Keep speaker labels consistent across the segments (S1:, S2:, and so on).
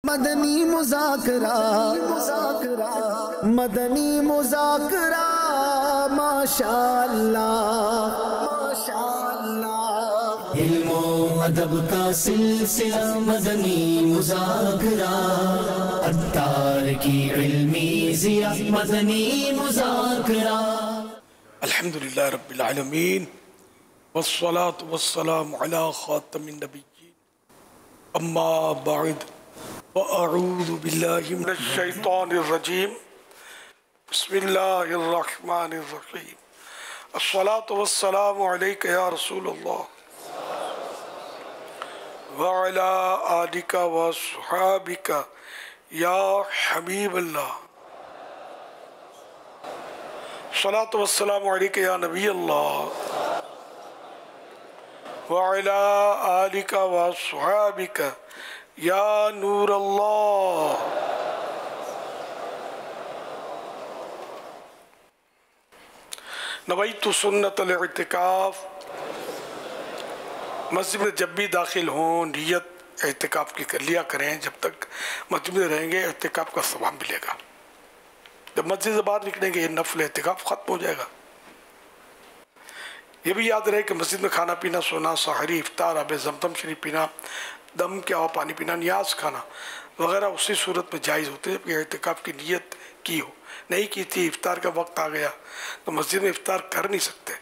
S1: مدنی مذاکرہ مدنی مذاکرہ ماشاءاللہ
S2: علم و ادب کا سلسلہ مدنی مذاکرہ، عطار کی علمی ضیاء مدنی مذاکرہ۔
S3: الحمدللہ رب العالمین والصلاة والسلام علی خاتم النبیین، اما بعد وأعوذ بالله من الشيطان الرجيم، بسم الله الرحمن الرحيم، الصلاة والسلام عليك يا رسول الله وعلى آلك وصحابك يا حبيب الله، الصلاة والسلام عليك يا نبي الله وعلى آلك وصحابك یا نور اللہ۔ نویت سنت الاعتکاف، مسجد میں جب بھی داخل ہوں نیت اعتکاف کی کر لیا کریں، جب تک مسجد میں رہیں گے اعتکاف کا ثواب ملے گا۔ جب مسجد سے باہر نکلیں گے یہ نفل اعتکاف ختم ہو جائے گا۔ یہ بھی یاد رہے کہ مسجد میں کھانا پینا، سونا، سحری، افطار، آب زمزم شریف پینا، دم کیا ہوا پانی پینا، نیاز کھانا وغیرہ اسی صورت میں جائز ہوتے ہیں کہ اعتکاف کی نیت کی ہو۔ نہیں کی تھی، افطار کا وقت آ گیا تو مسجد میں افطار کر نہیں سکتے،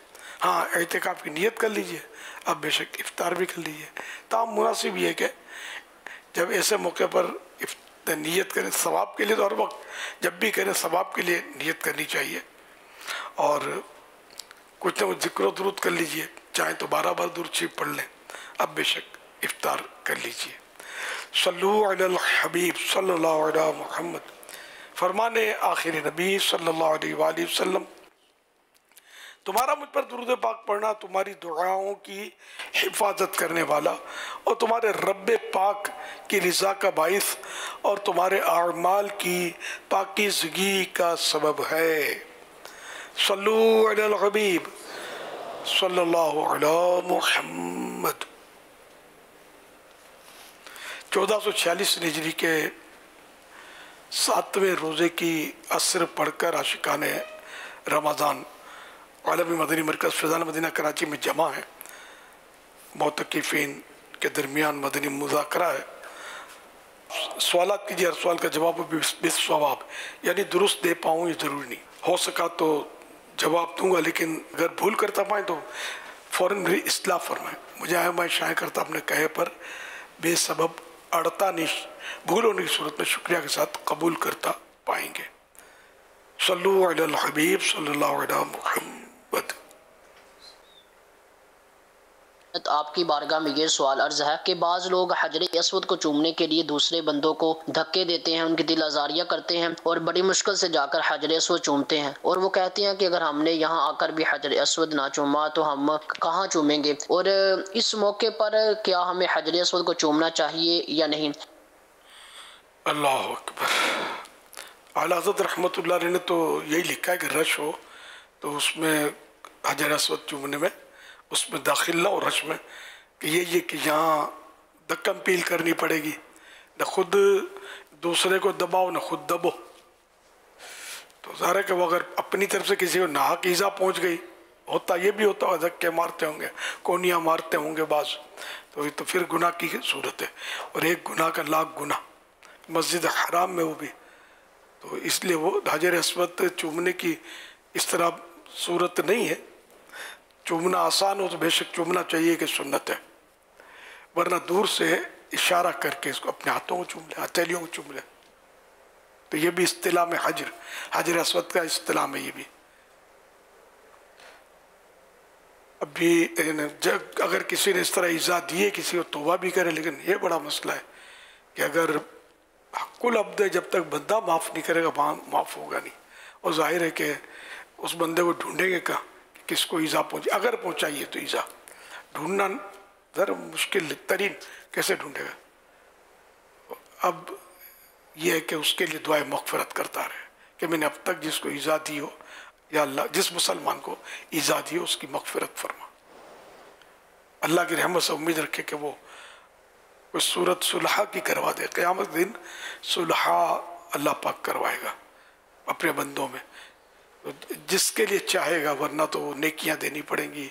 S3: ہاں اعتکاف کی نیت کر لیجئے، اب بے شک افطار بھی کر لیجئے۔ تاہم مناسب یہ ہے کہ جب ایسے موقع پر نیت کریں ثواب کے لیے، تو ہر وقت جب بھی کریں ثواب کے لیے نیت کرنی چاہیے، اور کچھ نہ کچھ ذکر و درود کر لیجئے، چاہیں تو 12 بار درود شریف پڑھ لیں، اب بے شک افطار کر لیجئے۔ صلو علی الحبیب صلی اللہ علیہ محمد، فرمانے آخر نبی صلی اللہ علیہ وآلہ وسلم، تمہارا مجھ پر درود پاک پڑھنا تمہاری دعاؤں کی حفاظت کرنے والا اور تمہارے رب پاک کی رضا کا باعث اور تمہارے اعمال کی پاکیزگی کا سبب ہے۔ صلو علی الحبیب صلی اللہ علیہ محمد۔ 1446 ہجری کے 7ویں روزے کی عصر پڑھ کر عاشقان رمضان عالمی مدنی مرکز فیضان مدینہ کراچی میں جمع ہے۔ معتکفین کے درمیان مدنی مذاکرہ ہے۔ سوالات کیجئے، ہر سوال کا جواب بالصواب، یعنی درست دے پاؤں یہ ضروری نہیں، ہو سکا تو جواب دوں گا، لیکن اگر بھول کرتا پائیں تو فوراً میری اصلاح فرمائیں۔ مجھے میں شائع کرتا اپنے کہے پر بے سبب اڑتا نہیں، بھول ہونے کی صورت میں شکریہ کے ساتھ قبول کرتا پائیں گے۔ صلو علی الحبیب صلی اللہ علیہ محمد۔
S4: آپ کی بارگاہ میں یہ سوال عرض ہے کہ بعض لوگ حجر اسود کو چومنے کے لیے دوسرے بندوں کو دھکے دیتے ہیں، ان کی دل آزاریاں کرتے ہیں اور بڑی مشکل سے جا کر حجر اسود چومتے ہیں، اور وہ کہتے ہیں کہ اگر ہم نے یہاں آ کر بھی حجر اسود نہ چوما تو ہم کہاں چومیں گے، اور اس موقع پر کیا ہمیں حجر اسود کو چومنا چاہیے یا نہیں؟
S3: اللہ اکبر۔ اعلیٰ حضرت رحمت اللہ علیہ نے تو یہی لکھا ہے کہ رش ہو تو اس میں حجر اسود چومنے میں اس میں داخل نہ ہو، رش میں، کہ یہ کہ یہاں دکم پیل کرنی پڑے گی، نہ خود دوسرے کو دباؤ نہ خود دبو، تو ظاہر ہے کہ وہ اگر اپنی طرف سے کسی کو ناحق ایذا پہنچ گئی، ہوتا یہ بھی ہوتا ہے دھکے مارتے ہوں گے، کونیاں مارتے ہوں گے بعض، تو یہ تو پھر گناہ کی صورت ہے، اور ایک گناہ کا لاکھ گناہ، مسجد حرام میں وہ بھی، تو اس لیے وہ حجر اسود چومنے کی اس طرح صورت نہیں ہے۔ چومنا آسان ہو تو بے شک چومنا چاہیے کہ سنت ہے، ورنہ دور سے اشارہ کر کے اس کو اپنے ہاتھوں کو چوم لے، ہتھیلیوں کو چوم لے، تو یہ بھی اصطلاح میں حجر اسود کا اصطلاح میں یہ بھی۔ ابھی اگر کسی نے اس طرح ایذا دیے کسی کو توبہ بھی کرے، لیکن یہ بڑا مسئلہ ہے کہ اگر حق العبد ہے، جب تک بندہ معاف نہیں کرے گا معاف ہوگا نہیں، اور ظاہر ہے کہ اس بندے کو ڈھونڈیں گے کہاں، کس کو ایذا پہنچے، اگر پہنچائیے تو ایذا ڈھونڈنا ذرا مشکل ترین، کیسے ڈھونڈے گا؟ اب یہ ہے کہ اس کے لیے دعائے مغفرت کرتا رہے کہ میں نے اب تک جس کو ایذا دی ہو، یا اللہ جس مسلمان کو ایذا دی ہو اس کی مغفرت فرما، اللہ کی رحمت سے امید رکھے کہ وہ کوئی صورت صلح کی کروا دے، قیامت دن صلح اللہ پاک کروائے گا اپنے بندوں میں، جس کے لیے چاہے گا، ورنہ تو وہ نیکیاں دینی پڑیں گی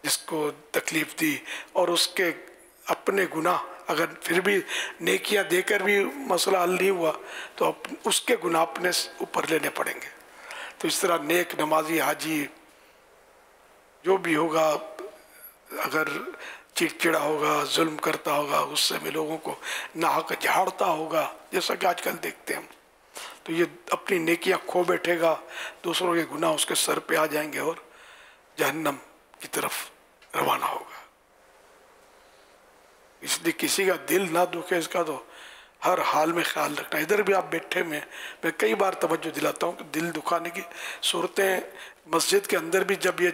S3: جس کو تکلیف دی، اور اس کے اپنے گناہ اگر پھر بھی نیکیاں دے کر بھی مسئلہ حل نہیں ہوا تو اس کے گناہ اپنے اوپر لینے پڑیں گے۔ تو اس طرح نیک نمازی حاجی جو بھی ہوگا، اگر چڑچڑا ہوگا، ظلم کرتا ہوگا، غصے میں لوگوں کو ناحق جھاڑتا ہوگا، جیسا کہ آج کل دیکھتے ہیں ہم، تو یہ اپنی نیکیاں کھو بیٹھے گا، دوسروں کے گناہ اس کے سر پہ آ جائیں گے اور جہنم کی طرف روانہ ہوگا۔ اس لیے کسی کا دل نہ دکھے، اس کا تو ہر حال میں خیال رکھنا۔ ادھر بھی آپ بیٹھے میں کئی بار توجہ دلاتا ہوں کہ دل دکھانے کی صورتیں مسجد کے اندر بھی جب یہ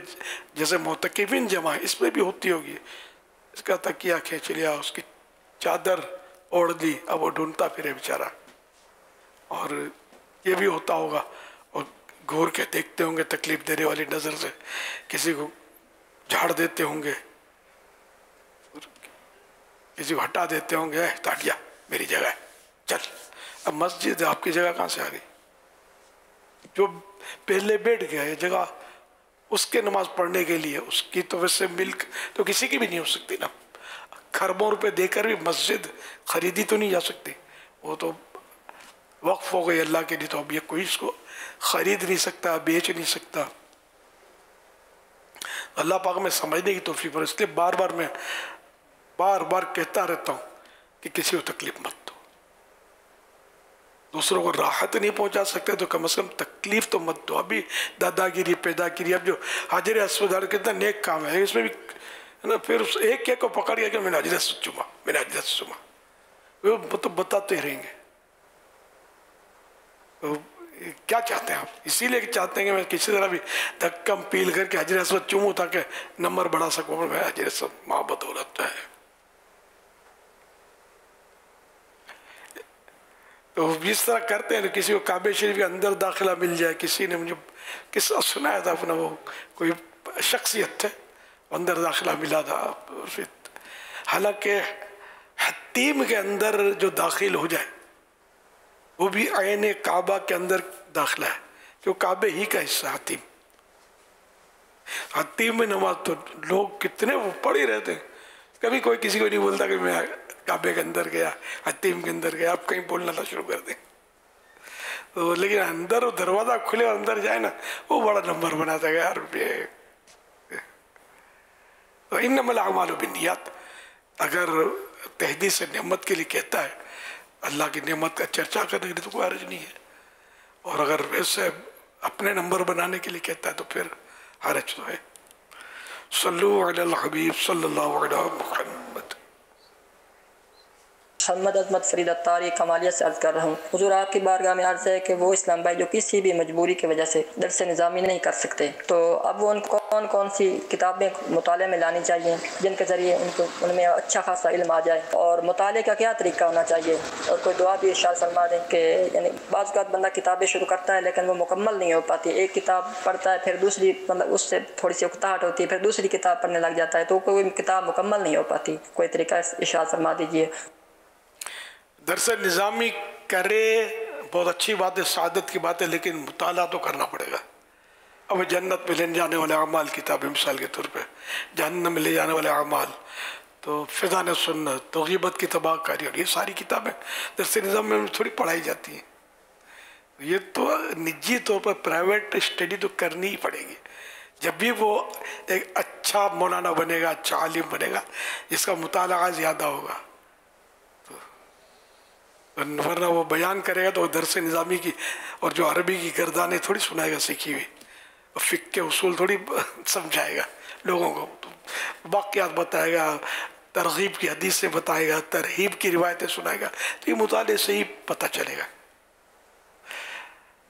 S3: جیسے معتکفین جمع ہے، اس میں بھی ہوتی ہوگی، اس کا تکیہ کھینچ لیا، اس کی چادر اوڑھ دی، اب وہ ڈھونڈتا پھرے بیچارہ، اور یہ بھی ہوتا ہوگا، اور گھور کے دیکھتے ہوں گے تکلیف دینے والی نظر سے، کسی کو جھاڑ دیتے ہوں گے، کسی کو ہٹا دیتے ہوں گے، ہٹا دیا میری جگہ ہے چل۔ اب مسجد آپ کی جگہ کہاں سے آ گئی؟ جو پہلے بیٹھ گیا ہے جگہ اس کے نماز پڑھنے کے لیے، اس کی تو ویسے ملک تو کسی کی بھی نہیں ہو سکتی نا، کھربوں روپے دے کر بھی مسجد خریدی تو نہیں جا سکتی، وہ تو وقف ہو گئی اللہ کے لیے، تو اب یہ کوئی اس کو خرید نہیں سکتا، بیچ نہیں سکتا۔ اللہ پاک میں سمجھنے کی توفیق پر، اس لیے بار بار کہتا رہتا ہوں کہ کسی کو تکلیف مت دو، دوسروں کو راحت نہیں پہنچا سکتے تو کم از کم تکلیف تو مت دو۔ ابھی دادا گیری پیدا گیری، اب جو حجر اسود کتنا نیک کام ہے، اس میں بھی پھر اس ایک کو پکڑ گیا کہ میں نے حجر اسود چوما، میں نے حجر اسود چوما، وہ تو بتاتے رہیں گے۔ تو کیا چاہتے ہیں آپ؟ اسی لیے چاہتے ہیں کہ میں کسی طرح بھی دھکم پیل کر کے حجر اسود چوموں تاکہ نمبر بڑھا سکوں، میں حجر اسود محبت ہو لگتا ہے۔ تو اس طرح کرتے ہیں، تو کسی کو کعبہ شریف کے اندر داخلہ مل جائے۔ کسی نے مجھے قصہ سنایا تھا اپنا، وہ کوئی شخصیت تھے، اندر داخلہ ملا تھا، حالانکہ حتیم کے اندر جو داخل ہو جائے وہ بھی عین کعبہ کے اندر داخلہ ہے، کہ وہ کعبے ہی کا حصہ حتیم۔ حتیم میں نماز تو لوگ کتنے وہ پڑھ ہی رہتے ہیں، کبھی کوئی کسی کو نہیں بولتا کہ میں کعبے کے اندر گیا، حتیم کے اندر گیا، آپ کہیں بولنا نہ شروع کر دیں تو، لیکن اندر دروازہ کھلے اور اندر جائے نا، وہ بڑا نمبر بناتا ہے یار۔ انما الاعمال بالنیات، اگر تحدید سے نعمت کے لیے کہتا ہے، اللہ کی نعمت کا چرچا کرنے کے لیے تو کوئی حرج نہیں ہے، اور اگر ویسے اپنے نمبر بنانے کے لیے کہتا ہے تو پھر حرج تو ہے۔ صلو علی الحبیب صلی اللہ علیہ محمد۔
S5: محمد عظمت فرید اتاری کمالیہ سے عرض کر رہا ہوں، حضور آپ کی بارگاہ میں عرض ہے کہ وہ اسلام بھائی جو کسی بھی مجبوری کی وجہ سے درس نظامی نہیں کر سکتے، تو اب وہ ان کو کون سی کتابیں مطالعے میں لانی چاہیے جن کے ذریعے ان میں اچھا خاصا علم آ جائے، اور مطالعے کا کیا طریقہ ہونا چاہیے، اور کوئی دعا بھی ارشاد فرما دیں کہ یعنی بعض اوقات بندہ کتابیں شروع کرتا ہے لیکن وہ مکمل نہیں ہو پاتی، ایک کتاب پڑھتا ہے پھر دوسری مطلب اس سے تھوڑی سی اکتاہٹ ہوتی ہے، پھر دوسری کتاب پڑھنے لگ جاتا ہے، تو کوئی کتاب مکمل نہیں ہو پاتی، کوئی طریقہ ارشاد فرما دیجیے۔
S3: درس نظامی کرے بہت اچھی بات ہے، سعادت کی بات ہے، لیکن مطالعہ تو کرنا پڑے گا۔ اب جنت میں لے جانے والے اعمال کتابیں مثال کے طور پہ، جہنم میں لے جانے والے اعمال، تو فضان سنت، تو غیبت کی تباہ کاری، اور یہ ساری کتابیں درس نظام میں تھوڑی پڑھائی جاتی ہیں۔ یہ تو نجی طور پر پرائیویٹ اسٹڈی تو کرنی ہی پڑے گی، جب بھی وہ ایک اچھا مولانا بنے گا، اچھا عالم بنے گا، جس کا مطالعہ زیادہ ہوگا، ورنہ وہ بیان کرے گا تو درس نظامی کی اور جو عربی کی گردانیں تھوڑی سنائے گا سیکھی ہوئی، اور فقہ کے اصول تھوڑی سمجھائے گا لوگوں کو، واقعات بتائے گا، ترغیب کی حدیثیں بتائے گا، ترہیب کی روایتیں سنائے گا، تو یہ مطالعے سے ہی پتہ چلے گا۔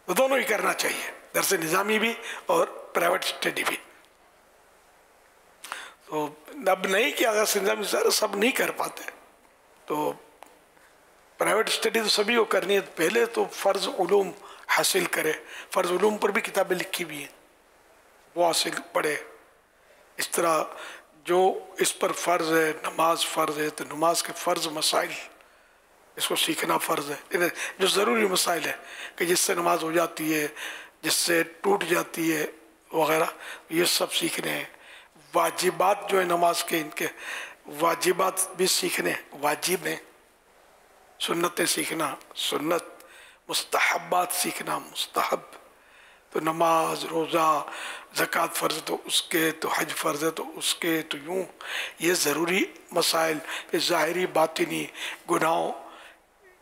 S3: تو دونوں ہی کرنا چاہیے، درس نظامی بھی اور پرائیویٹ اسٹڈی بھی۔ تو اب نہیں کیا درس نظامی سب نہیں کر پاتے، تو پرائیویٹ اسٹڈی تو سبھی کو کرنی ہے، پہلے تو فرض علوم حاصل کرے، فرض علوم پر بھی کتابیں لکھی ہوئی ہیں، وہ حاصل پڑھے۔ اس طرح جو اس پر فرض ہے، نماز فرض ہے، تو نماز کے فرض مسائل اس کو سیکھنا فرض ہے، جو ضروری مسائل ہیں کہ جس سے نماز ہو جاتی ہے، جس سے ٹوٹ جاتی ہے وغیرہ، یہ سب سیکھنے ہیں۔ واجبات جو ہے نماز کے، ان کے واجبات بھی سیکھنے واجب ہیں، سنتیں سیکھنا سنت، مستحبات سیکھنا مستحب۔ تو نماز، روزہ، زکوٰۃ فرض تو اس کے، تو حج فرض ہے تو اس کے، تو یوں یہ ضروری مسائل کہ ظاہری باطنی گناہوں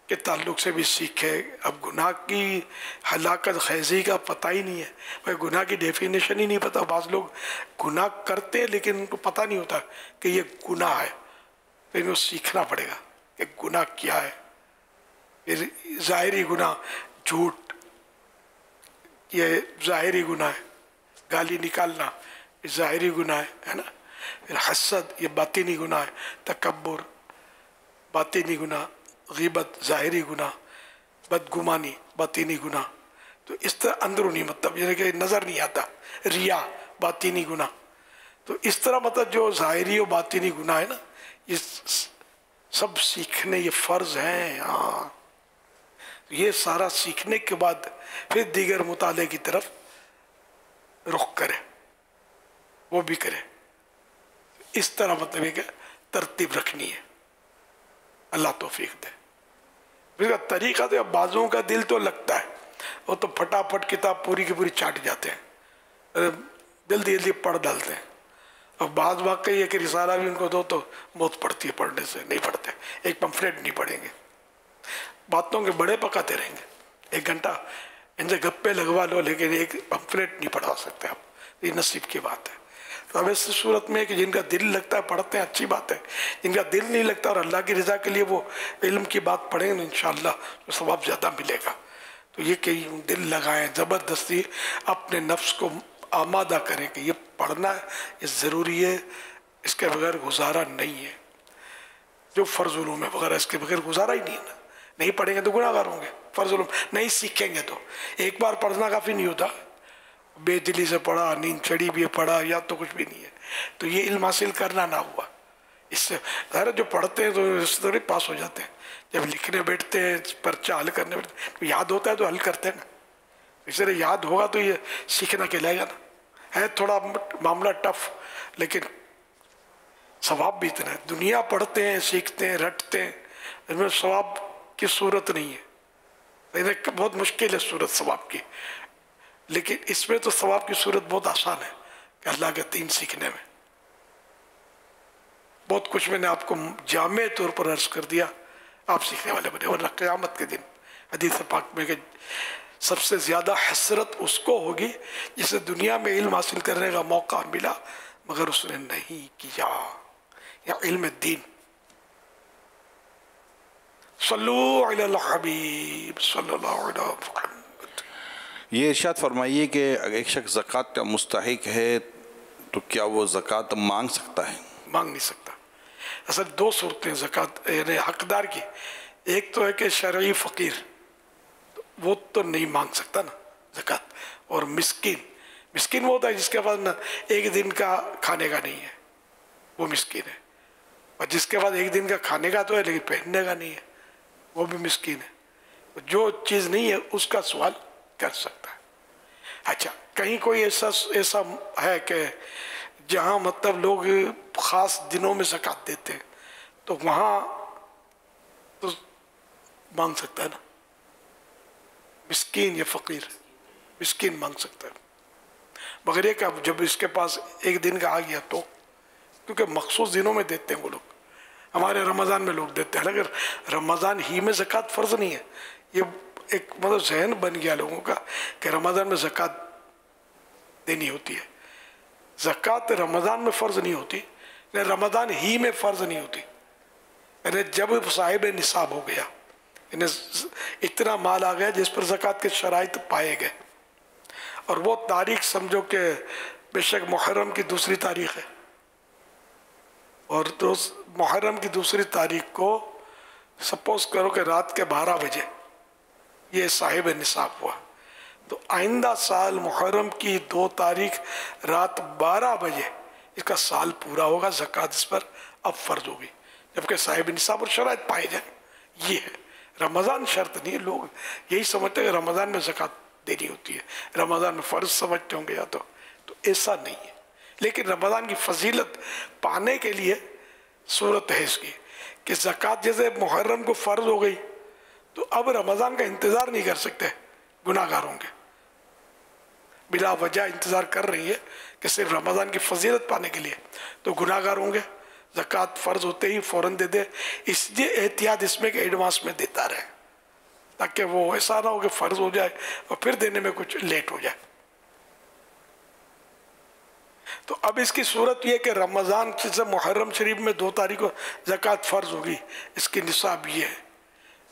S3: کے تعلق سے بھی سیکھے۔ اب گناہ کی ہلاکت خیزی کا پتہ ہی نہیں ہے، بھائی گناہ کی ڈیفینیشن ہی نہیں پتہ۔ بعض لوگ گناہ کرتے ہیں لیکن ان کو پتہ نہیں ہوتا کہ یہ گناہ ہے، تو انہیں سیکھنا پڑے گا کہ گناہ کیا ہے۔ پھر ظاہری گناہ، جھوٹ یہ ظاہری گناہ ہے، گالی نکالنا یہ ظاہری گناہ ہے نا۔ پھر حسد یہ باطنی گناہ ہے، تکبر باطنی گناہ، غیبت ظاہری گناہ، بدگمانی باطنی گناہ۔ تو اس طرح اندرونی مطلب یعنی کہ نظر نہیں آتا، ریا باطنی گناہ۔ تو اس طرح مطلب جو ظاہری و باطنی گناہ ہے نا، یہ سب سیکھنے یہ فرض ہیں۔ ہاں یہ سارا سیکھنے کے بعد پھر دیگر مطالعے کی طرف رخ کرے، وہ بھی کرے۔ اس طرح مطلب ہے کہ ترتیب رکھنی ہے، اللہ توفیق دے۔ پھر طریقہ تو بعضوں کا دل تو لگتا ہے، وہ تو پھٹافٹ کتاب پوری کی پوری چاٹ جاتے ہیں، جلدی جلدی پڑھ ڈالتے ہیں۔ اور بعض واقعی ہے کہ رسالہ بھی ان کو دو تو موت پڑتی ہے پڑھنے سے، نہیں پڑھتے، ایک پمفلیٹ نہیں پڑھیں گے، باتوں کے بڑے پکاتے رہیں گے، 1 گھنٹہ ان سے گپے لگوا لو لیکن ایک پمفلیٹ نہیں پڑھا سکتے آپ، یہ نصیب کی بات ہے۔ تو اب اس صورت میں کہ جن کا دل لگتا ہے پڑھتے ہیں، اچھی بات ہے۔ جن کا دل نہیں لگتا اور اللہ کی رضا کے لیے وہ علم کی بات پڑھیں گے انشاءاللہ تو ثواب زیادہ ملے گا۔ تو یہ کہ دل لگائیں، زبردستی اپنے نفس کو آمادہ کریں کہ یہ پڑھنا ہے، یہ ضروری ہے، اس کے بغیر گزارا نہیں ہے۔ جو فرض علوم ہے وغیرہ اس کے بغیر گزارا ہی نہیں ہے نا، نہیں پڑھیں گے تو گناہ گار ہوں گے۔ فرض علوم نہیں سیکھیں گے تو ایک بار پڑھنا کافی نہیں ہوتا، بے دلی سے پڑھا، نیند چڑھی بھی پڑھا، یا تو کچھ بھی نہیں ہے، تو یہ علم حاصل کرنا نہ ہوا۔ اس سے ظاہر جو پڑھتے ہیں تو اس طرح پاس ہو جاتے ہیں، جب لکھنے بیٹھتے ہیں، پرچہ حل کرنے بیٹھتے ہیں تو یاد ہوتا ہے تو حل کرتے ہیں نا، اس طرح یاد ہوگا تو یہ سیکھنا کہلائے گا نا۔ ہے تھوڑا معاملہ ٹف لیکن ثواب بھی اتنا ہے۔ دنیا پڑھتے ہیں، سیکھتے ہیں، رٹتے ہیں، اس میں ثواب کی صورت نہیں ہے، بہت مشکل ہے صورت ثواب کی، لیکن اس میں تو ثواب کی صورت بہت آسان ہے کہ اللہ کے دین سیکھنے میں بہت کچھ میں نے آپ کو جامع طور پر عرض کر دیا، آپ سیکھنے والے بنے، ورنہ قیامت کے دن حدیث پاک میں کہ سب سے زیادہ حسرت اس کو ہوگی جسے دنیا میں علم حاصل کرنے کا موقع ملا مگر اس نے نہیں کیا، یا علم دین۔ صلو علی الحبیب صلی اللہ علیہ وسلم۔
S6: یہ ارشاد فرمائیے کہ اگر ایک شخص زکوٰۃ کا مستحق ہے تو کیا وہ زکوٰۃ مانگ سکتا ہے؟
S3: مانگ نہیں سکتا۔ اصل 2 صورتیں زکوٰۃ یعنی حقدار کی، ایک تو ہے کہ شرعی فقیر وہ تو نہیں مانگ سکتا نا زکوٰۃ، اور مسکین وہ ہوتا ہے جس کے پاس نہ ایک دن کا کھانے کا نہیں ہے، وہ مسکین ہے، اور جس کے پاس ایک دن کا کھانے کا تو ہے لیکن پہننے کا نہیں ہے، وہ بھی مسکین ہے۔ جو چیز نہیں ہے اس کا سوال کر سکتا ہے۔ اچھا کہیں کوئی ایسا ہے کہ جہاں مطلب لوگ خاص دنوں میں زکوٰۃ دیتے ہیں تو وہاں تو مانگ سکتا ہے نا، مسکین یا فقیر، مسکین مانگ سکتا ہے، مگر یہ کہ جب اس کے پاس ایک دن کا آ گیا تو، کیونکہ مخصوص دنوں میں دیتے ہیں وہ لوگ، ہمارے رمضان میں لوگ دیتے ہیں، اگر رمضان ہی میں زکوٰۃ فرض نہیں ہے، یہ ایک مطلب ذہن بن گیا لوگوں کا کہ رمضان میں زکوٰۃ دینی ہوتی ہے۔ زکوٰۃ رمضان میں فرض نہیں ہوتی، رمضان ہی میں فرض نہیں ہوتی، یعنی جب صاحب نصاب ہو گیا، یعنی اتنا مال آ گیا جس پر زکوٰۃ کے شرائط پائے گئے، اور وہ تاریخ سمجھو کہ بے شک محرم کی 2 تاریخ ہے، اور تو محرم کی 2 تاریخ کو سپوز کرو کہ رات کے 12 بجے یہ صاحب نصاب ہوا، تو آئندہ سال محرم کی 2 تاریخ رات 12 بجے اس کا سال پورا ہوگا، زکوٰۃ اس پر اب فرض ہوگی، جبکہ صاحب نصاب اور شرائط پائے جائیں۔ یہ ہے، رمضان شرط نہیں ہے۔ لوگ یہی سمجھتے ہیں کہ رمضان میں زکوٰۃ دینی ہوتی ہے، رمضان میں فرض سمجھتے ہوں گے یا تو ایسا نہیں ہے۔ لیکن رمضان کی فضیلت پانے کے لیے صورت ہے اس کی کہ زکوٰۃ جیسے محرم کو فرض ہو گئی تو اب رمضان کا انتظار نہیں کر سکتے، گناہ گار ہوں گے، بلا وجہ انتظار کر رہی ہے کہ صرف رمضان کی فضیلت پانے کے لیے، تو گناہ گار ہوں گے۔ زکوٰۃ فرض ہوتے ہی فوراً دے دے، اس لیے احتیاط اس میں کہ ایڈوانس میں دیتا رہے، تاکہ وہ ایسا نہ ہو کہ فرض ہو جائے اور پھر دینے میں کچھ لیٹ ہو جائے۔ تو اب اس کی صورت یہ کہ رمضان سے محرم شریف میں 2 تاریخ کو زکوٰۃ فرض ہوگی، اس کی نصاب یہ ہے۔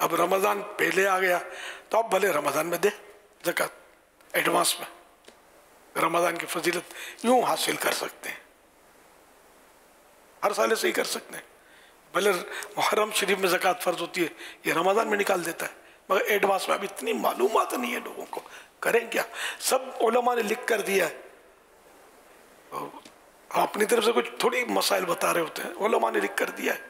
S3: اب رمضان پہلے آ گیا تو اب بھلے رمضان میں دے زکوٰۃ ایڈوانس میں، رمضان کی فضیلت یوں حاصل کر سکتے ہیں، ہر سال سے ہی کر سکتے ہیں۔ بھلے محرم شریف میں زکوٰۃ فرض ہوتی ہے، یہ رمضان میں نکال دیتا ہے، مگر ایڈوانس میں اب اتنی معلومات نہیں ہے لوگوں کو، کریں کیا؟ سب علماء نے لکھ کر دیا ہے، ہم اپنی طرف سے کچھ تھوڑی مسائل بتا رہے ہوتے ہیں، علماء نے لکھ کر دیا ہے۔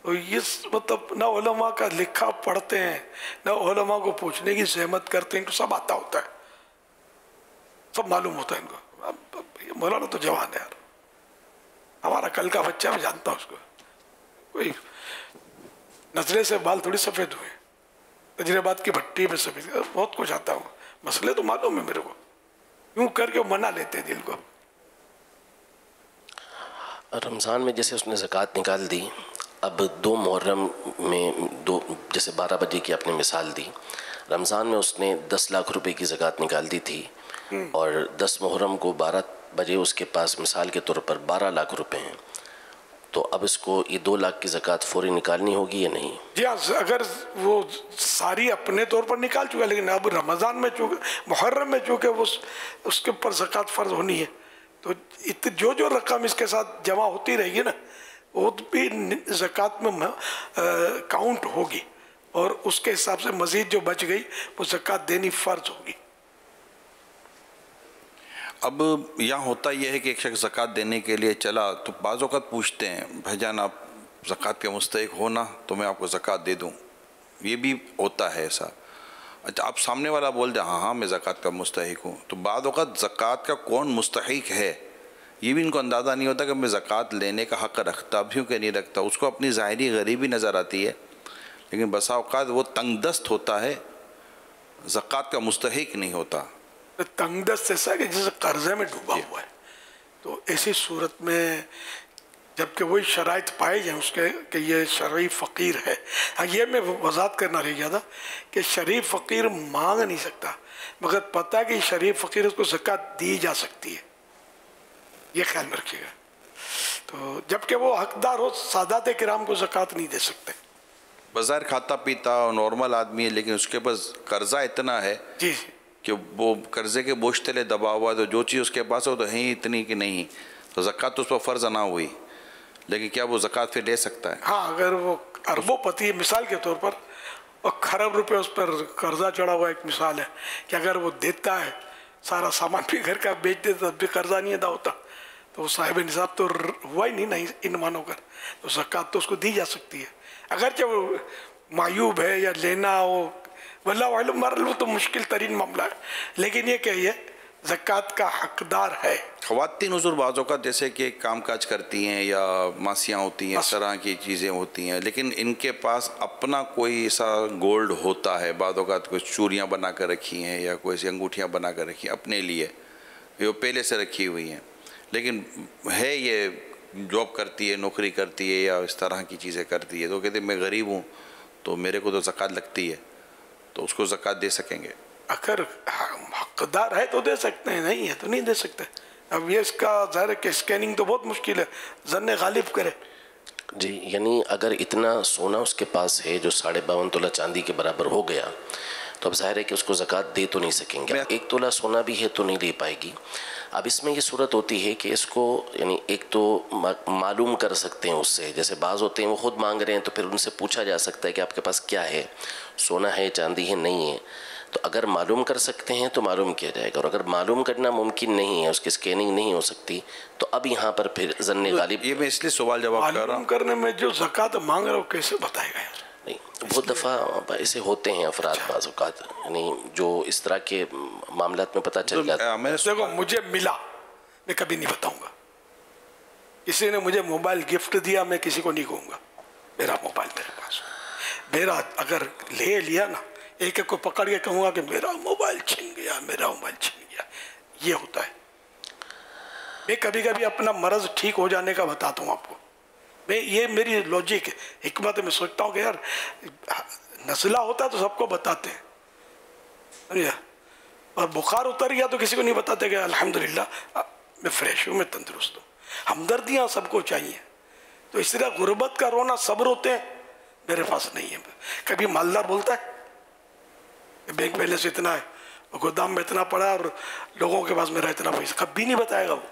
S3: تو یہ مطلب نہ علماء کا لکھا پڑھتے ہیں، نہ علماء کو پوچھنے کی زحمت کرتے ہیں، ان کو سب آتا ہوتا ہے، سب معلوم ہوتا ہے ان کو۔ اب مولانا تو جوان ہے یار، ہمارا کل کا بچہ میں جانتا ہوں اس کو، کوئی نظرے سے بال تھوڑی سفید ہوئے، تجربات کی بھٹی میں سفید، بہت کچھ آتا ہوں، مسئلے تو معلوم ہے میرے کو، یوں کر کے منا لیتے ہیں دل کو۔
S7: رمضان میں جیسے اس نے زکوٰۃ نکال دی، اب 2 محرم میں جیسے 12 بجے کی آپ نے مثال دی، رمضان میں اس نے 10 لاکھ روپے کی زکوٰۃ نکال دی تھی، اور 10 محرم کو 12 بجے اس کے پاس مثال کے طور پر 12 لاکھ روپے ہیں، تو اب اس کو یہ 2 لاکھ کی زکوٰۃ فوری نکالنی ہوگی یا نہیں؟
S3: جی ہاں، اگر وہ ساری اپنے طور پر نکال چکا، لیکن اب رمضان میں چونکہ محرم میں چونکہ وہ اس کے اوپر زکوٰۃ فرض ہونی ہے، تو جو رقم اس کے ساتھ جمع ہوتی رہے گی نا، وہ بھی زکوٰۃ میں کاؤنٹ ہوگی، اور اس کے حساب سے مزید جو بچ گئی وہ زکوٰۃ دینی فرض ہوگی۔
S6: اب یہاں ہوتا یہ ہے کہ ایک شخص زکوٰۃ دینے کے لیے چلا تو بعض اوقات پوچھتے ہیں بھائی جان آپ زکوٰۃ کے مستحق ہو نا تو میں آپ کو زکوٰۃ دے دوں، یہ بھی ہوتا ہے ایسا۔ اچھا آپ سامنے والا بول دے ہاں میں زکوٰۃ کا مستحق ہوں، تو بعض اوقات زکوٰۃ کا کون مستحق ہے یہ بھی ان کو اندازہ نہیں ہوتا کہ میں زکوٰۃ لینے کا حق رکھتا بھی ہوں کہ نہیں رکھتا۔ اس کو اپنی ظاہری غریبی نظر آتی ہے، لیکن بسا اوقات وہ تنگ دست ہوتا ہے، زکوٰۃ کا مستحق نہیں ہوتا۔
S3: تنگ دست ایسا کہ جیسے قرضے میں ڈوبا ہوا ہے، تو ایسی صورت میں جبکہ وہی شرائط پائے جائیں اس کے کہ یہ شرعی فقیر ہے۔ ہاں یہ میں وضاحت کرنا رہ گیا تھا کہ شریف فقیر مانگ نہیں سکتا، مگر پتہ ہے کہ شریف فقیر اس کو زکوٰۃ دی جا سکتی ہے، یہ خیال میں رکھیے گا۔ تو جبکہ وہ حقدار ہو، سادات کرام کو زکوٰۃ نہیں دے سکتے۔
S6: بظاہر کھاتا پیتا نارمل آدمی ہے، لیکن اس کے پاس قرضہ اتنا ہے
S3: جی
S6: کہ وہ قرضے کے بوجھ تلے دبا ہوا ہے، تو جو چیز اس کے پاس ہو تو ہے اتنی کہ نہیں، تو زکوٰۃ تو اس پر فرض نہ ہوئی، لیکن کیا وہ زکوٰۃ پھر لے سکتا ہے؟
S3: ہاں، اگر وہ اربوں پتی ہے مثال کے طور پر، اور کھرب روپے اس پر قرضہ چڑھا ہوا، ایک مثال ہے کہ اگر وہ دیتا ہے سارا سامان بھی گھر کا بیچ دیتا تب بھی قرضہ نہیں ادا ہوتا، تو وہ صاحب نصاب تو ہوا ہی نہیں ان مانو کر، تو زکوٰۃ تو اس کو دی جا سکتی ہے، اگرچہ وہ معیوب ہے یا لینا ہو، واللہ علم مرل وہ تو مشکل ترین معاملہ ہے، لیکن یہ کہیے زکوٰۃ کا حقدار ہے۔
S6: خواتین حضور بعض اوقات جیسے کہ کام کاج کرتی ہیں یا ماسیاں ہوتی ہیں، اس طرح کی چیزیں ہوتی ہیں، لیکن ان کے پاس اپنا کوئی ایسا گولڈ ہوتا ہے، بعض اوقات کوئی چوریاں بنا کر رکھی ہیں یا کوئی ایسی انگوٹھیاں بنا کر رکھی ہیں اپنے لیے، یہ پہلے سے رکھی ہوئی ہیں، لیکن ہے یہ جاب کرتی ہے، نوکری کرتی ہے یا اس طرح کی چیزیں کرتی ہے، تو کہتے ہیں میں غریب ہوں تو میرے کو تو زکوٰۃ لگتی ہے، تو اس کو زکوٰۃ دے سکیں گے؟
S3: اگر حقدار ہے تو دے سکتے ہیں، نہیں ہے تو نہیں دے سکتے۔ اب یہ اس کا ظاہر ہے کہ اسکیننگ تو بہت مشکل ہے، ظن غالب کرے۔
S7: جی، یعنی اگر اتنا سونا اس کے پاس ہے جو 52.5 تولہ چاندی کے برابر ہو گیا، تو اب ظاہر ہے کہ اس کو زکوٰۃ دے تو نہیں سکیں گے۔ 1 تولہ سونا بھی ہے تو نہیں لے پائے گی۔ اب اس میں یہ صورت ہوتی ہے کہ اس کو یعنی ایک تو معلوم کر سکتے ہیں اس سے، جیسے بعض ہوتے ہیں وہ خود مانگ رہے ہیں تو پھر ان سے پوچھا جا سکتا ہے کہ آپ کے پاس کیا ہے، سونا ہے چاندی ہے نہیں ہے، تو اگر معلوم کر سکتے ہیں تو معلوم کیا جائے گا، اور اگر معلوم کرنا ممکن نہیں ہے، اس کی اسکیننگ نہیں ہو سکتی، تو اب یہاں پر پھر ظن غالب.
S6: یہ میں اس لیے سوال جواب کر رہا ہوں.
S3: معلوم کرنے میں جو زکوٰۃ مانگ رہا ہو کیسے بتائے گا یار؟
S7: نہیں، بہت دفعہ ایسے ہوتے ہیں افراد بعض اوقات، یعنی جو اس طرح کے معاملات میں پتہ چل جاتا ہے.
S3: دیکھو مجھے ملا، میں کبھی نہیں بتاؤں گا. کسی نے مجھے موبائل گفٹ دیا، میں کسی کو نہیں کہوں گا میرا موبائل میرے پاس. میرا اگر لے لیا نا، ایک ایک کو پکڑ کے کہوں گا کہ میرا موبائل چھن گیا، میرا موبائل چھن گیا. یہ ہوتا ہے. میں کبھی کبھی اپنا مرض ٹھیک ہو جانے کا بتاتا ہوں آپ کو. یہ میری لاجک ہے، حکمت ہے. میں سوچتا ہوں کہ یار نزلہ ہوتا ہے تو سب کو بتاتے ہیں، اور بخار اتر گیا تو کسی کو نہیں بتاتے کہ الحمدللہ میں فریش ہوں، میں تندرست ہوں. ہمدردیاں سب کو چاہیے. تو اس طرح غربت کا رونا صبر ہوتے ہیں، میرے پاس نہیں ہے. کبھی مالدار بولتا ہے کہ بینک بیلنس اتنا ہے، گودام میں اتنا پڑا اور لوگوں کے پاس میرا اتنا پیسہ، کبھی نہیں بتائے گا. وہ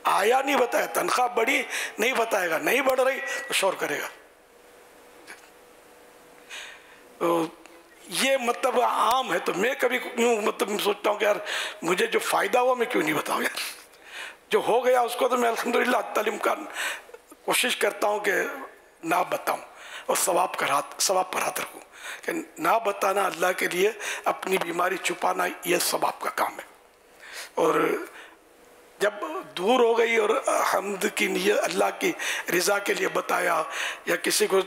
S3: آیا نہیں بتایا. تنخواہ بڑھی نہیں بتائے گا، نہیں بڑھ رہی تو شور کرے گا. تو یہ مطلب عام ہے. تو میں کبھی مطلب سوچتا ہوں کہ یار مجھے جو فائدہ ہوا میں کیوں نہیں بتاؤں یار. جو ہو گیا اس کو تو میں الحمدللہ تعلیم کا کوشش کرتا ہوں کہ نہ بتاؤں، اور ثواب پر ہاتھ رکھوں. کہ نہ بتانا اللہ کے لیے، اپنی بیماری چھپانا یہ ثواب کا کام ہے. اور جب دور ہو گئی اور حمد کی نیت اللہ کی رضا کے لیے بتایا، یا کسی کو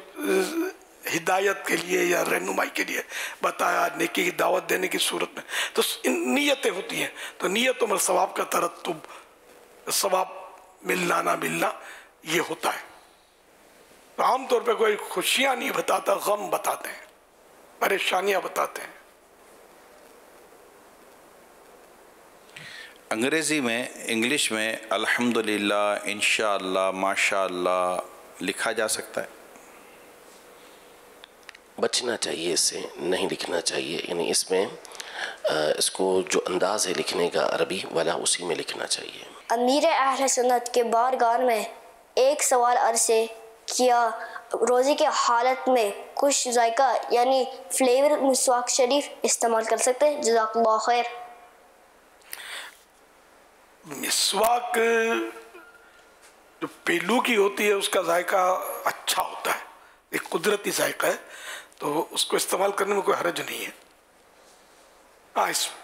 S3: ہدایت کے لیے یا رہنمائی کے لیے بتایا، نیکی کی دعوت دینے کی صورت میں، تو نیتیں ہوتی ہیں. تو نیتوں میں ثواب کا ترتب، ثواب ملنا نہ ملنا یہ ہوتا ہے. تو عام طور پہ کوئی خوشیاں نہیں بتاتا، غم بتاتے ہیں، پریشانیاں بتاتے ہیں.
S6: انگریزی میں، انگلش میں الحمدللہ، انشاءاللہ، ماشاءاللہ لکھا جا سکتا ہے؟
S7: بچنا چاہیے، اس سے نہیں لکھنا چاہیے. یعنی اس میں اس کو جو انداز ہے لکھنے کا عربی والا، اسی میں لکھنا چاہیے.
S8: امیر اہل سنت کے بارگاہ میں ایک سوال عرض سے کیا روزے کی حالت میں کچھ ذائقہ یعنی فلیور مسواک شریف استعمال کر سکتے ہیں؟ جزاک اللہ خیر.
S3: مسواک جو پیلو کی ہوتی ہے اس کا ذائقہ اچھا ہوتا ہے، ایک قدرتی ذائقہ ہے، تو اس کو استعمال کرنے میں کوئی حرج نہیں ہے.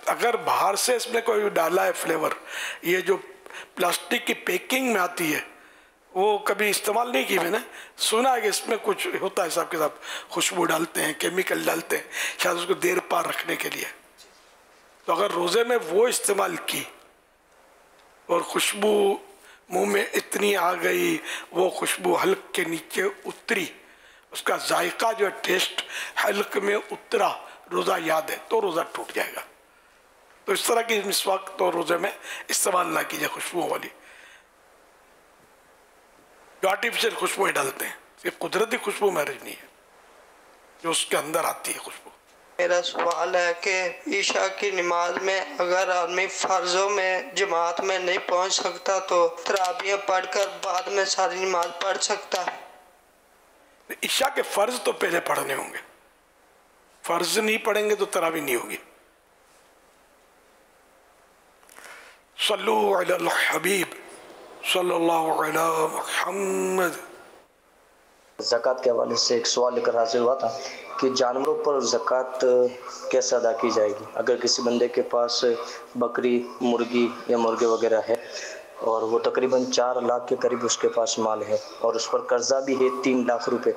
S3: اگر باہر سے اس میں کوئی ڈالا ہے فلیور، یہ جو پلاسٹک کی پیکنگ میں آتی ہے وہ کبھی استعمال نہیں کی. میں نے سنا ہے کہ اس میں کچھ ہوتا ہے حساب کے ساتھ، خوشبو ڈالتے ہیں، کیمیکل ڈالتے ہیں، شاید اس کو دیر پار رکھنے کے لیے. تو اگر روزے میں وہ استعمال کی اور خوشبو منہ میں اتنی آ گئی، وہ خوشبو حلق کے نیچے اتری، اس کا ذائقہ جو ٹیسٹ حلق میں اترا، روزہ یاد ہے تو روزہ ٹوٹ جائے گا. تو اس طرح کی مسواک تو روزے میں استعمال نہ کیجیے، خوشبو والی جو آرٹیفیشل خوشبوئیں ڈالتے ہیں. یہ قدرتی خوشبو میرج نہیں ہے، جو اس کے اندر آتی ہے خوشبو.
S9: میرا سوال ہے کہ عشاء کی نماز میں اگر آدمی فرضوں میں جماعت میں نہیں پہنچ سکتا تو تراویح پڑھ کر بعد میں ساری نماز پڑھ سکتا ہے؟
S3: عشاء کے فرض تو پہلے پڑھنے ہوں گے، فرض نہیں پڑھیں گے تو تراویح نہیں ہوگی. صلو علی الحبیب صلی اللہ علی محمد.
S10: زکوٰۃ کے حوالے سے ایک سوال لے کر حاضر ہوا تھا کہ جانوروں پر زکوٰۃ کیسے ادا کی جائے گی؟ اگر کسی بندے کے پاس بکری، مرغی یا مرغے وغیرہ ہے اور وہ تقریباً 4 لاکھ کے قریب اس کے پاس مال ہے اور اس پر قرضہ بھی ہے 3 لاکھ روپے،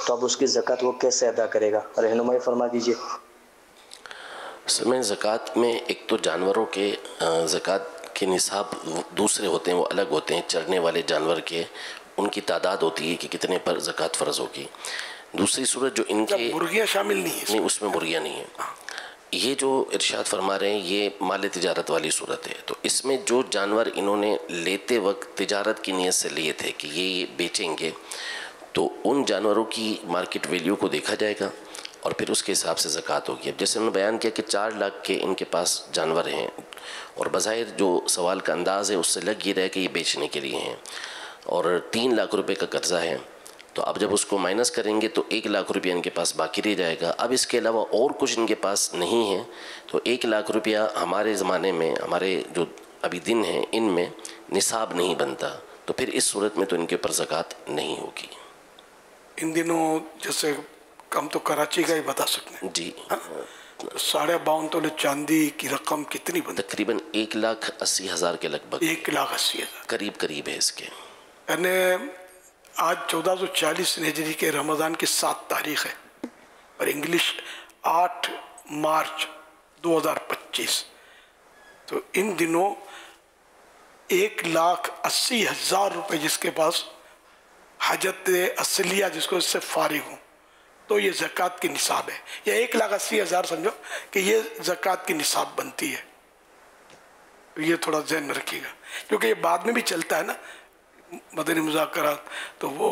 S10: تو اب اس کی زکوٰۃ وہ کیسے ادا کرے گا؟ رہنمائی فرما دیجیے.
S7: اصل میں زکوٰۃ میں ایک تو جانوروں کے زکوٰۃ کے نصاب دوسرے ہوتے ہیں، وہ الگ ہوتے ہیں. چرنے والے جانور کے ان کی تعداد ہوتی ہے کہ کتنے پر زکوٰۃ فرض ہوگی. دوسری صورت جو ان کے
S3: مرغیاں شامل نہیں ہیں،
S7: نہیں اس میں مرغیاں نہیں ہیں. یہ جو ارشاد فرما رہے ہیں یہ مال تجارت والی صورت ہے. تو اس میں جو جانور انہوں نے لیتے وقت تجارت کی نیت سے لیے تھے کہ یہ بیچیں گے، تو ان جانوروں کی مارکیٹ ویلیو کو دیکھا جائے گا اور پھر اس کے حساب سے زکوٰۃ ہوگی. اب جیسے انہوں نے بیان کیا کہ 4 لاکھ کے ان کے پاس جانور ہیں، اور بظاہر جو سوال کا انداز ہے اس سے لگ یہ رہا ہے کہ یہ بیچنے کے لیے ہیں، اور 3 لاکھ روپے کا قرضہ ہے. تو تو اب جب اس کو مائنس کریں گے تو 1 لاکھ روپیہ ان کے پاس باقی رہ جائے گا. اب اس کے علاوہ اور کچھ ان کے پاس نہیں ہے، تو 1 لاکھ روپیہ ہمارے زمانے میں، ہمارے جو ابھی دن ہیں ان میں نصاب نہیں بنتا، تو پھر اس صورت میں تو ان کے اوپر زکوٰۃ نہیں ہوگی.
S3: ان دنوں جیسے ہم تو کراچی کا ہی بتا سکتے ہیں
S7: جی،
S3: 52.5 تولے چاندی کی رقم کتنی بنتی؟
S7: تقریباً 1,80,000 کے لگ بھگ،
S3: 1,80,000
S7: قریب ہے اس کے.
S3: یعنی آج 1440 ہجری کے رمضان کی 7 تاریخ ہے اور انگلش 8 مارچ 2025. تو ان دنوں 1,80,000 روپے جس کے پاس حاجت اصلیہ جس کو اس سے فارغ ہوں تو یہ زکوٰۃ کی نصاب ہے، یا 1,80,000 سمجھو کہ یہ زکوٰۃ کی نصاب بنتی ہے. یہ تھوڑا ذہن میں رکھیے گا کیونکہ یہ بعد میں بھی چلتا ہے نا مدنی مذاکرات، تو وہ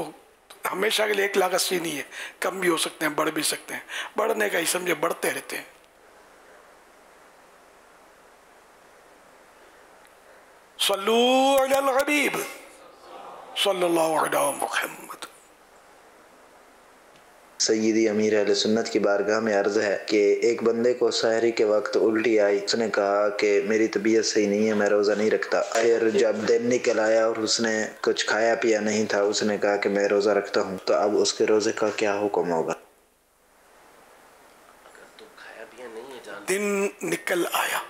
S3: ہمیشہ کے لیے 1,80,000 نہیں ہے، کم بھی ہو سکتے ہیں، بڑھ بھی سکتے ہیں. بڑھنے کا ہی سمجھے بڑھتے رہتے ہیں. صلو علی الحبیب صلی اللہ علیہ محمد.
S11: سیدی امیر اہل سنت کی بارگاہ میں عرض ہے کہ ایک بندے کو سحری کے وقت الٹی آئی. اس نے کہا کہ میری طبیعت صحیح نہیں ہے، میں روزہ نہیں رکھتا. پھر جب دن نکل آیا اور اس نے کچھ کھایا پیا نہیں تھا، اس نے کہا کہ میں روزہ رکھتا ہوں. تو اب اس کے روزے کا کیا حکم ہوگا؟
S3: دن نکل آیا،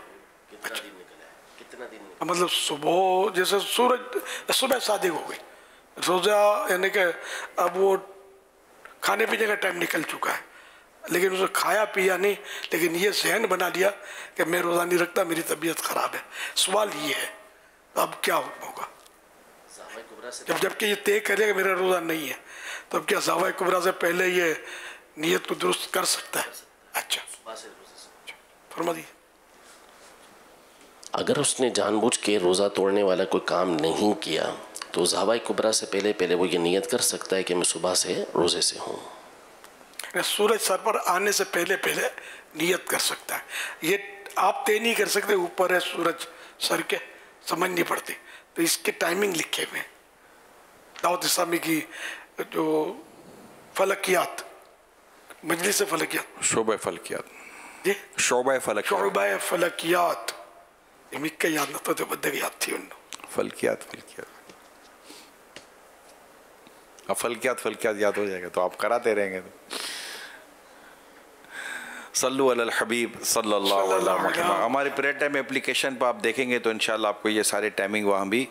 S3: مطلب صبح جیسے سورج صبح صادق ہو گئی، روزہ یعنی کہ اب وہ کھانے پینے کا ٹائم نکل چکا ہے لیکن اسے کھایا پیا نہیں، لیکن یہ ذہن بنا لیا کہ میں روزہ نہیں رکھتا، میری طبیعت خراب ہے. سوال یہ ہے اب کیا حکم ہوگا؟ جبکہ یہ طے کرے کہ میرا روزہ نہیں ہے تو اب کیا زاویہ کبریٰ سے پہلے یہ نیت کو درست کر سکتا ہے؟ اچھا فرما دیجیے.
S7: اگر اس نے جان بوجھ کے روزہ توڑنے والا کوئی کام نہیں کیا تو زاویہ کبریٰ سے پہلے وہ یہ نیت کر سکتا ہے کہ میں صبح سے روزے سے ہوں.
S3: سورج سر پر آنے سے پہلے نیت کر سکتا ہے. یہ آپ طے نہیں کر سکتے، اوپر ہے سورج سر کے، سمجھ نہیں پڑتی. تو اس کے ٹائمنگ لکھے ہوئے ہیں دعوت اسلامی کی جو فلکیات، مجلس فلکیات،
S6: شعبہ فلکیات،
S3: جی
S6: شعبہ
S3: فلکیات. یہ مجھ کا یاد نہ تو بدے کی یاد تھی ان
S6: فلکیات. اب فلکیات یاد ہو جائے گا تو آپ کراتے رہیں گے. صلو علی الحبیب صلی اللہ علیہ وسلم. ہماری پریئر ٹائم اپلیکیشن پہ آپ دیکھیں گے تو انشاءاللہ آپ کو یہ سارے ٹائمنگ وہاں بھی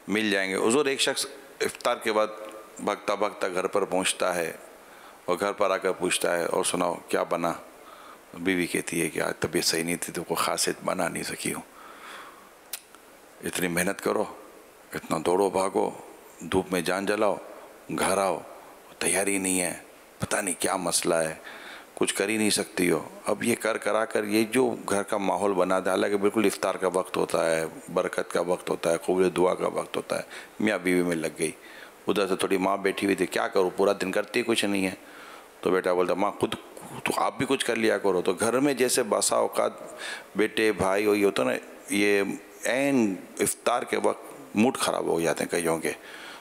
S6: مل جائیں گے. حضور ایک شخص افطار کے بعد بھاگتا گھر پر پہنچتا ہے اور گھر پر آ کر پوچھتا ہے اور سناؤ کیا بنا؟ بیوی کہتی ہے کہ آج طبیعت صحیح نہیں تھی تو کوئی خاصیت بنا نہیں سکی ہوں. اتنی محنت کرو، اتنا دوڑو بھاگو، دھوپ میں جان جلاؤ، گھر آؤ، تیاری نہیں ہے، پتہ نہیں کیا مسئلہ ہے، کچھ کر ہی نہیں سکتی ہو. اب یہ کرا کر یہ جو گھر کا ماحول بنا دیا، حالانکہ بالکل افطار کا وقت ہوتا ہے، برکت کا وقت ہوتا ہے، قبول دعا کا وقت ہوتا ہے. میاں بیوی میں لگ گئی. ادھر سے تھوڑی ماں بیٹھی ہوئی تھی، کیا کروں پورا دن کرتی کچھ نہیں ہے. تو بیٹا بولتا ماں خود تو آپ بھی کچھ کر لیا کرو. تو گھر میں جیسے باسا اوقات بیٹے بھائی ہو یہ ہوتا نا، یہ عین افطار کے وقت موڈ خراب ہو جاتے ہیں کئیوں کے،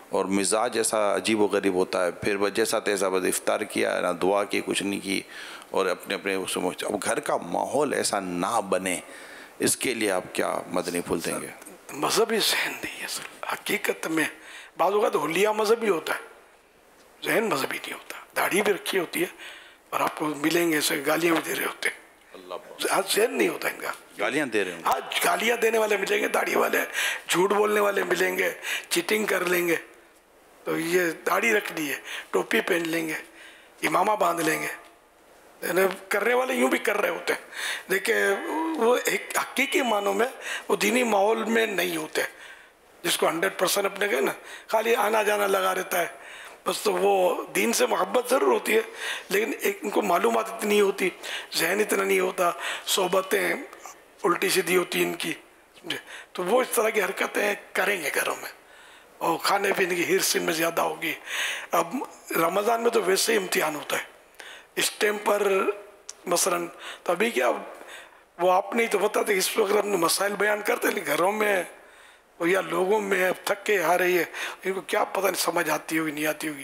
S6: اور مزاج ایسا عجیب و غریب ہوتا ہے. پھر جیسا تیسا بس افطار کیا، نہ دعا کی، کچھ نہیں کی، اور اپنے اب گھر کا ماحول ایسا نہ بنے، اس کے لیے آپ کیا مدنی پھول دیں گے؟
S3: مذہبی ذہن نہیں ہے سر. حقیقت میں بعض اوقات حلیہ مذہبی ہوتا ہے، ذہن مذہبی نہیں ہوتا. داڑھی بھی رکھی ہوتی ہے اور آپ کو ملیں گے ایسے گالیاں بھی دے رہے ہوتے ہیں. آج ذہن نہیں ہوتا ان کا،
S6: گالیاں دے رہے ہیں.
S3: آج گالیاں دینے والے ملیں گے، داڑھی والے جھوٹ بولنے والے ملیں گے، چیٹنگ کر لیں گے. تو یہ داڑھی رکھ لی ہے، ٹوپی پہن لیں گے، امامہ باندھ لیں گے. کرنے والے یوں بھی کر رہے ہوتے ہیں لیکن وہ ایک حقیقی معنوں میں وہ دینی ماحول میں نہیں ہوتے. جس کو 100% اپنے گئے نا خالی آنا جانا لگا رہتا ہے بس، تو وہ دین سے محبت ضرور ہوتی ہے لیکن ان کو معلومات اتنی ہوتی، ذہن اتنا نہیں ہوتا، صحبتیں الٹی سیدھی ہوتی ان کی. تو وہ اس طرح کی حرکتیں کریں گے گھروں میں، اور کھانے پینے کی ہرس ان میں زیادہ ہوگی. اب رمضان میں تو ویسے ہی امتحان ہوتا ہے اس ٹائم پر مثلا. تو ابھی کیا وہ آپ نہیں تو بتاتے، اس وقت اپنے مسائل بیان کرتے لیکن گھروں میں یا لوگوں میں تھک کے آ رہی ہے، ان کو کیا پتہ نہیں سمجھ آتی ہوگی نہیں آتی ہوگی.